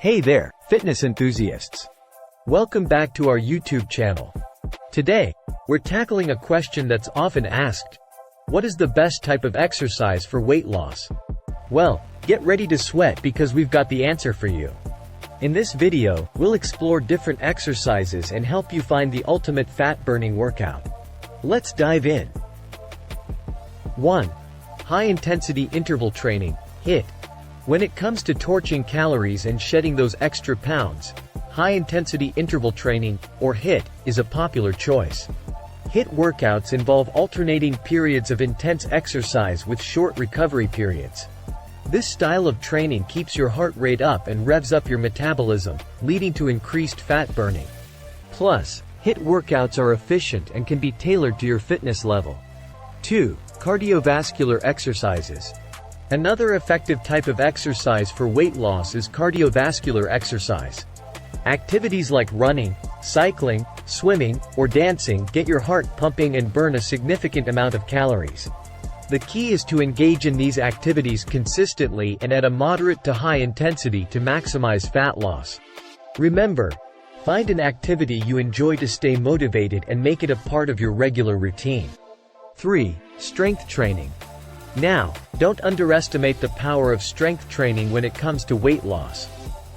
Hey there, fitness enthusiasts. Welcome back to our YouTube channel. Today, we're tackling a question that's often asked. What is the best type of exercise for weight loss? Well, get ready to sweat because we've got the answer for you. In this video, we'll explore different exercises and help you find the ultimate fat-burning workout. Let's dive in. 1. High-intensity interval training, HIIT. When it comes to torching calories and shedding those extra pounds, high-intensity interval training, or HIIT, is a popular choice. HIIT workouts involve alternating periods of intense exercise with short recovery periods. This style of training keeps your heart rate up and revs up your metabolism, leading to increased fat burning. Plus, HIIT workouts are efficient and can be tailored to your fitness level. 2. Cardiovascular exercises. Another effective type of exercise for weight loss is cardiovascular exercise. Activities like running, cycling, swimming, or dancing get your heart pumping and burn a significant amount of calories. The key is to engage in these activities consistently and at a moderate to high intensity to maximize fat loss. Remember, find an activity you enjoy to stay motivated and make it a part of your regular routine. 3. Strength training. Now, don't underestimate the power of strength training when it comes to weight loss.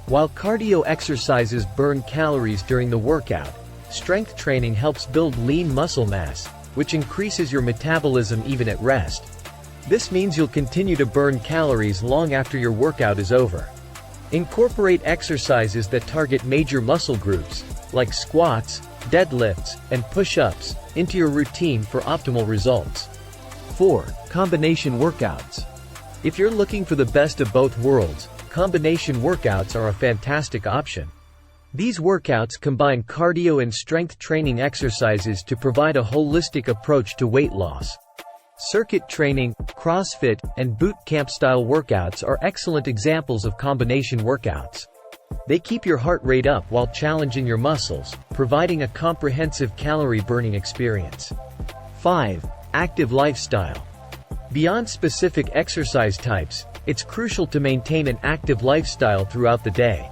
While cardio exercises burn calories during the workout, strength training helps build lean muscle mass, which increases your metabolism even at rest. This means you'll continue to burn calories long after your workout is over. Incorporate exercises that target major muscle groups, like squats, deadlifts, and push-ups, into your routine for optimal results. 4. Combination workouts. If you're looking for the best of both worlds, combination workouts are a fantastic option. These workouts combine cardio and strength training exercises to provide a holistic approach to weight loss. Circuit training, CrossFit, and boot camp-style workouts are excellent examples of combination workouts. They keep your heart rate up while challenging your muscles, providing a comprehensive calorie-burning experience. 5. Active lifestyle. Beyond specific exercise types, it's crucial to maintain an active lifestyle throughout the day.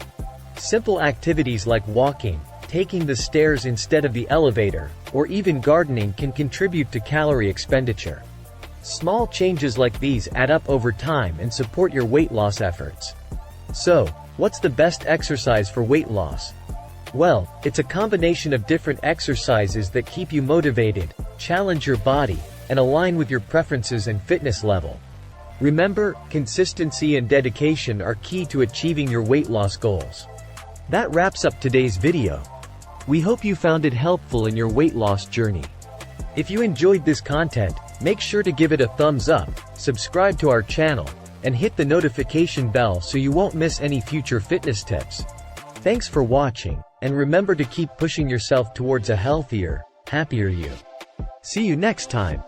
Simple activities like walking, taking the stairs instead of the elevator, or even gardening can contribute to calorie expenditure. Small changes like these add up over time and support your weight loss efforts. So, what's the best exercise for weight loss? Well, it's a combination of different exercises that keep you motivated, challenge your body, and align with your preferences and fitness level. Remember, consistency and dedication are key to achieving your weight loss goals. That wraps up today's video. We hope you found it helpful in your weight loss journey. If you enjoyed this content, make sure to give it a thumbs up, subscribe to our channel, and hit the notification bell so you won't miss any future fitness tips. Thanks for watching, and remember to keep pushing yourself towards a healthier, happier you. See you next time.